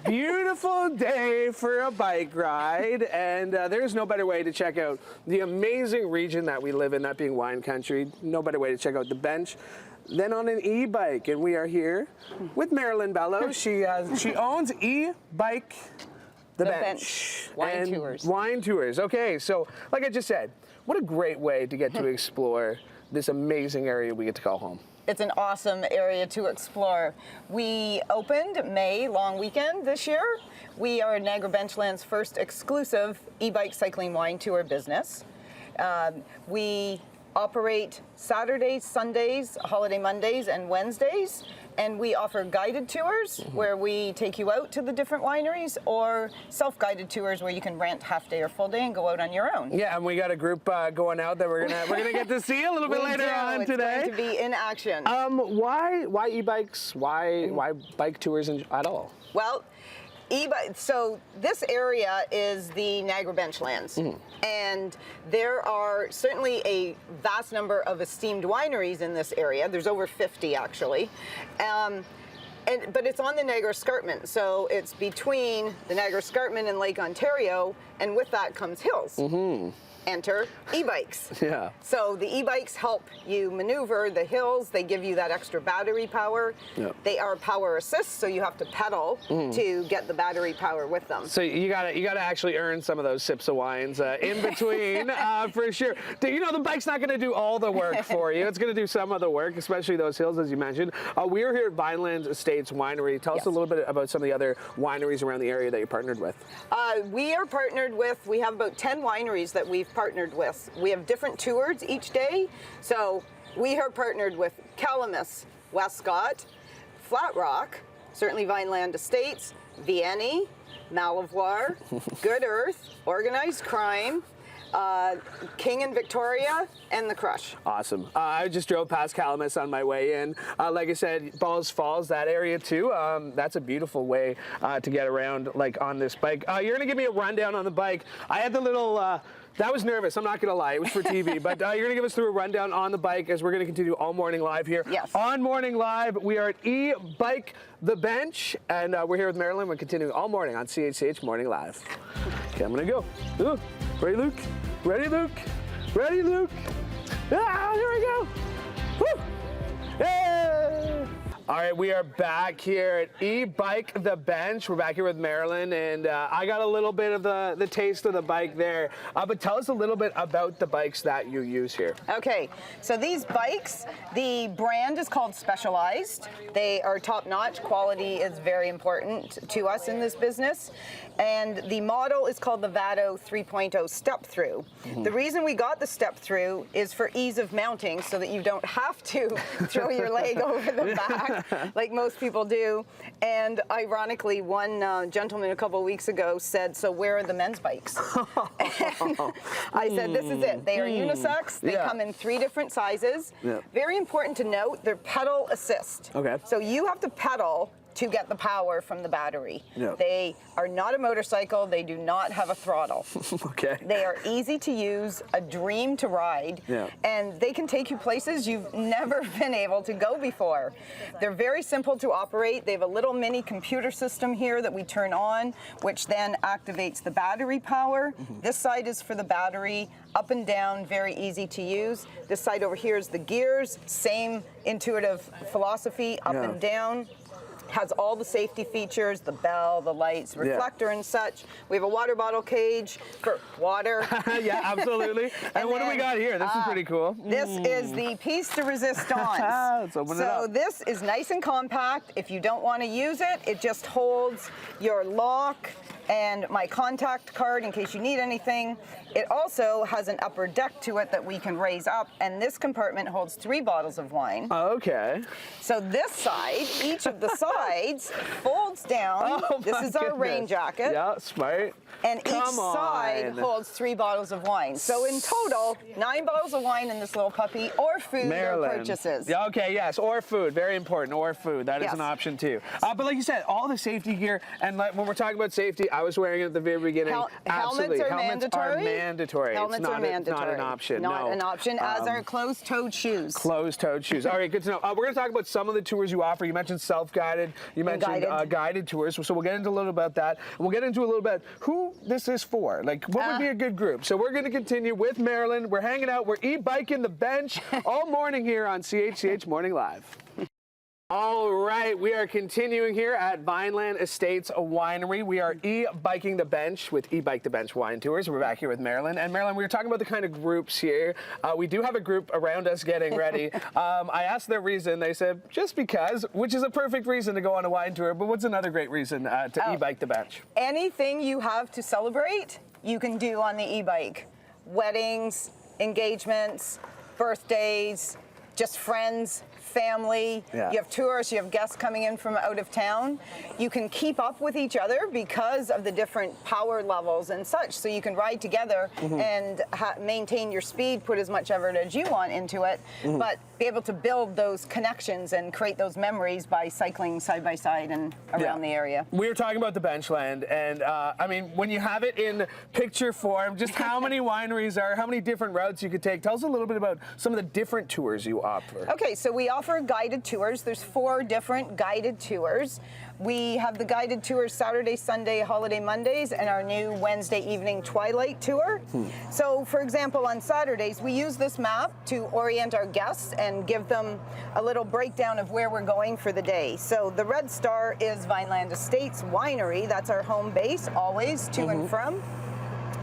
Beautiful day for a bike ride, and there's no better way to check out the amazing region that we live in, that being wine country. No better way to check out the bench than on an e-bike, and we are here with Marilyn Bello. She owns Ebike the bench. Wine tours. Wine tours. Okay, so like I just said, what a great way to get to explore this amazing area we get to call home. It's an awesome area to explore. We opened May long weekend this year. We are Niagara Benchland's first exclusive e-bike cycling wine tour business. We operate Saturdays, Sundays, holiday Mondays, and Wednesdays. And we offer guided tours where we take you out to the different wineries, or self-guided tours where you can rent half day or full day and go out on your own. Yeah, and we got a group going out that we're gonna get to see a little bit later on today. It's going to be in action. Why e-bikes? Why bike tours at all? Well, so this area is the Niagara Benchlands, and there are certainly a vast number of esteemed wineries in this area. There's over 50 actually, but it's on the Niagara Escarpment, so it's between the Niagara Escarpment and Lake Ontario, and with that comes hills. Enter e-bikes. Yeah. So the e-bikes help you maneuver the hills. They give you that extra battery power. Yep. They are power assist, so you have to pedal to get the battery power with them. So you gotta actually earn some of those sips of wines in between, for sure. You know, the bike's not gonna do all the work for you. It's gonna do some of the work, especially those hills, as you mentioned. We are here at Vineland Estates Winery. Tell us a little bit about some of the other wineries around the area that you partnered with. We are partnered with, we have about 10 wineries that we've partnered with. We have different tours each day. So we are partnered with Calamus, Westcott, Flat Rock, certainly Vineland Estates, Vianney, Malivoire, Good Earth, Organized Crime, King and Victoria, and The Crush. Awesome. I just drove past Calamus on my way in. Like I said, Balls Falls, that area too. That's a beautiful way to get around, like on this bike. You're gonna give me a rundown on the bike. I had the little, that was nervous, I'm not gonna lie, it was for TV, but you're gonna give us through a rundown on the bike as we're gonna continue all morning live here. Yes. On Morning Live, we are at Ebike the Bench, and we're here with Marilyn. We're continuing all morning on CHCH Morning Live. Okay, I'm gonna go. Ooh, ready, Luke? Ready, Luke? Ready, Luke? Ah, here we go. Woo! Yay! All right, we are back here at Ebike the Bench. We're back here with Marilyn, and I got a little bit of the taste of the bike there. But tell us a little bit about the bikes that you use here. Okay, so these bikes, the brand is called Specialized. They are top-notch. Quality is very important to us in this business. And the model is called the Vado 3.0 step-through. The reason we got the step-through is for ease of mounting, so that you don't have to throw your leg over the back like most people do. And ironically, one gentleman a couple of weeks ago said, "So where are the men's bikes?" And I said, "This is it. They are unisex. They come in 3 different sizes. Very important to note, they're pedal assist. Okay. So you have to pedal to get the power from the battery. Yeah. They are not a motorcycle. They do not have a throttle. Okay. They are easy to use, a dream to ride, and they can take you places you've never been able to go before. They're very simple to operate. They have a little mini computer system here that we turn on, which then activates the battery power. This side is for the battery, up and down, very easy to use. This side over here is the gears, same intuitive philosophy, up and down. Has all the safety features, the bell, the lights, reflector and such. We have a water bottle cage for water. Yeah, absolutely. and what do we got here? This is pretty cool. This is the piece de resistance. Let's open it up. So this is nice and compact. If you don't want to use it, it just holds your lock and my contact card in case you need anything. It also has an upper deck to it that we can raise up, and this compartment holds 3 bottles of wine. Okay. So this side, each of the sides folds down. This is our rain jacket. Yeah, smart. And each side holds 3 bottles of wine. So in total, 9 bottles of wine in this little puppy, or food or purchases. Yeah, okay, yes, or food, very important, or food. That is an option too. But like you said, all the safety gear, and like when we're talking about safety, I was wearing it at the very beginning. Absolutely. Helmets are mandatory. Helmets it's not are mandatory. Not an option. Not an option, as are closed-toed shoes. Closed-toed shoes. All right, good to know. We're going to talk about some of the tours you offer. You mentioned self-guided. started. You mentioned guided tours, so we'll get into a little about that. And we'll get into a little bit who this is for. Like, what would be a good group? So we're going to continue with Marilyn. We're hanging out. We're e-biking the bench all morning here on CHCH Morning Live. All right, we are continuing here at Vineland Estates Winery. We are e-biking the bench with e-bike the bench wine tours. We're back here with Marilyn. And Marilyn, we were talking about the kind of groups here. We do have a group around us getting ready. I asked their reason. They said, just because, which is a perfect reason to go on a wine tour. But what's another great reason to e-bike the bench? Anything you have to celebrate, you can do on the e-bike. Weddings, engagements, birthdays, just friends, family, you have tourists, you have guests coming in from out of town. You can keep up with each other because of the different power levels and such. So you can ride together and maintain your speed, put as much effort as you want into it, but be able to build those connections and create those memories by cycling side by side and around the area. We were talking about the benchland, and I mean, when you have it in picture form, just how many wineries are, how many different routes you could take. Tell us a little bit about some of the different tours you offer. Okay, so we offer guided tours. There's 4 different guided tours. We have the guided tours Saturday, Sunday, holiday Mondays, and our new Wednesday evening twilight tour. So, for example, on Saturdays, we use this map to orient our guests and give them a little breakdown of where we're going for the day. So the red star is Vineland Estates Winery. That's our home base, always to and from.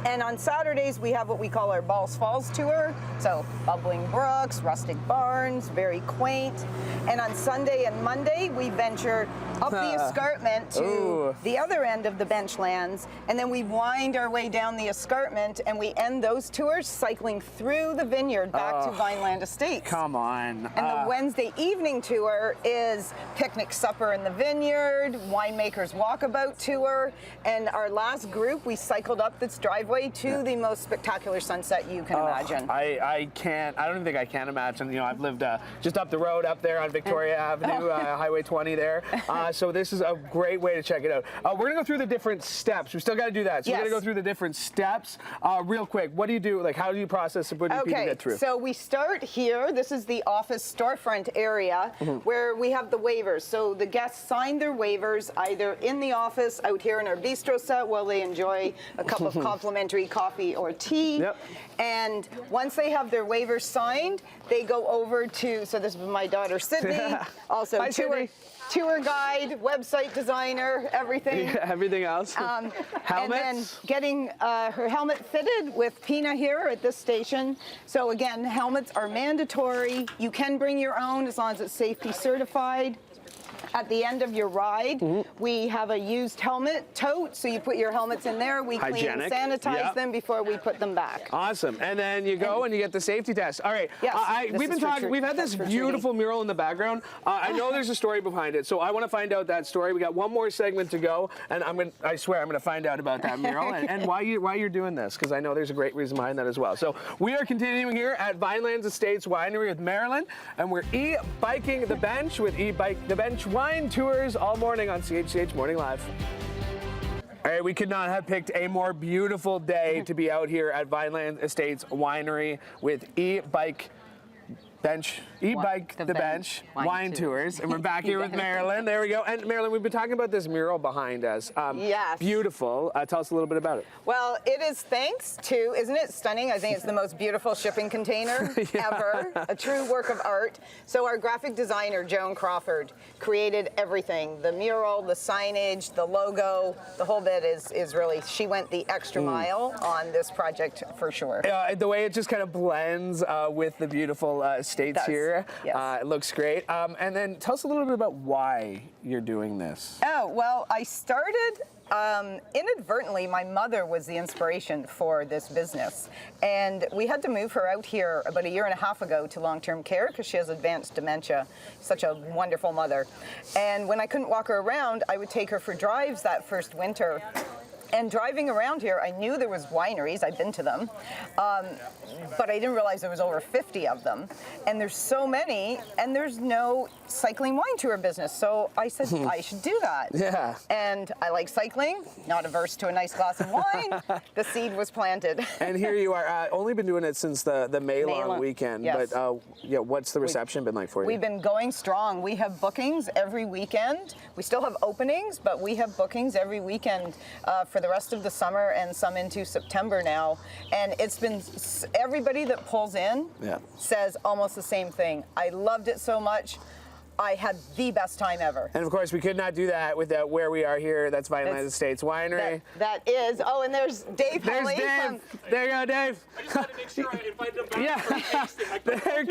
And on Saturdays, we have what we call our Balls Falls tour. So bubbling brooks, rustic barns, very quaint. And on Sunday and Monday, we venture up the escarpment to the other end of the benchlands. And then we wind our way down the escarpment, and we end those tours cycling through the vineyard back to Vineland Estates. Come on. And the Wednesday evening tour is picnic supper in the vineyard, winemaker's walkabout tour. And our last group, we cycled up this driveway to the most spectacular sunset you can imagine. I don't even think I can imagine. You know, I've lived just up the road up there on Victoria Avenue, Highway 20 there. So this is a great way to check it out. We're gonna go through the different steps. We still gotta do that. So we're gonna go through the different steps. Real quick, what do you do? Like, how do you process it? What do people get through? So we start here. This is the office storefront area where we have the waivers. So the guests sign their waivers either in the office, out here in our bistro set while they enjoy a cup of complimentary coffee or tea. And once they have their waivers signed, they go over to, so this is my daughter Sydney, also Hi, tour guide, website designer, everything. Everything else. Helmets. And Helmets. then getting her helmet fitted with Pina here at this station. So again, helmets are mandatory. You can bring your own as long as it's safety certified. At the end of your ride, we have a used helmet tote, so you put your helmets in there. We clean and sanitize them before we put them back. Awesome. And then you go and you get the safety test. All right. Yes, we've been talking. We've had this beautiful mural in the background. I know there's a story behind it, so I want to find out that story. We got one more segment to go, and I swear I'm going to find out about that mural and why you're doing this, because I know there's a great reason behind that as well. So we are continuing here at Vineland Estates Winery with Marilyn, and we're e-biking the bench with e-bike the bench wine tours all morning on CHCH Morning Live. All right, we could not have picked a more beautiful day to be out here at Vineland Estates Winery with e-bike the bench wine tours. And we're back here with Marilyn. There we go. And Marilyn, we've been talking about this mural behind us. Yes. Beautiful. Tell us a little bit about it. Well, it is thanks to, isn't it stunning? I think it's the most beautiful shipping container ever. A true work of art. So our graphic designer, Joan Crawford, created everything. The mural, the signage, the logo, the whole bit is really, she went the extra mile on this project for sure. The way it just kind of blends with the beautiful estates here. Yes. It looks great. And then tell us a little bit about why you're doing this. Oh, well, I started inadvertently. My mother was the inspiration for this business. And we had to move her out here about 1.5 years ago to long-term care because she has advanced dementia. Such a wonderful mother. And when I couldn't walk her around, I would take her for drives that first winter. And driving around here, I knew there was wineries. I'd been to them, but I didn't realize there was over 50 of them. And there's so many, and there's no cycling wine tour business. So I said I should do that. Yeah. And I like cycling, not averse to a nice glass of wine. The seed was planted. And here you are, only been doing it since the May long weekend. Yes. But yeah, what's the reception been like for you? We've been going strong. We have bookings every weekend. We still have openings, but we have bookings every weekend for the rest of the summer and some into September now. And it's been, everybody that pulls in says almost the same thing. I loved it so much. I had the best time ever. And of course, we could not do that without where we are here. That's Vineland Estates Winery. That is. Oh, and there's Dave. There's Dave. There you go, Dave. I just had to make sure I invited them back. Yeah, for tasting. they're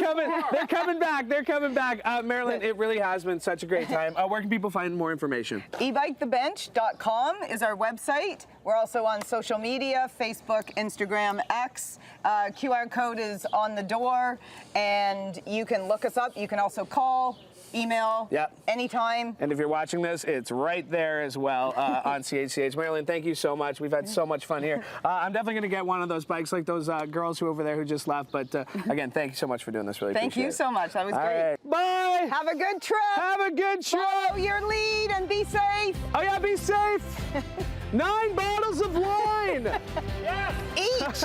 coming back. They're coming back. Marilyn, it really has been such a great time. Where can people find more information? ebikethebench.com is our website. We're also on social media, Facebook, Instagram, X. QR code is on the door, and you can look us up. You can also call, email, anytime. And if you're watching this, it's right there as well on CHCH. Marilyn, thank you so much. We've had so much fun here. I'm definitely going to get one of those bikes like those girls who over there who just left. But again, thank you so much for doing this. Really Thank you so much. That was great. Right. Bye. Have a good trip. Have a good trip. Follow your lead and be safe. Oh, yeah, be safe. 9 bottles of wine. Each.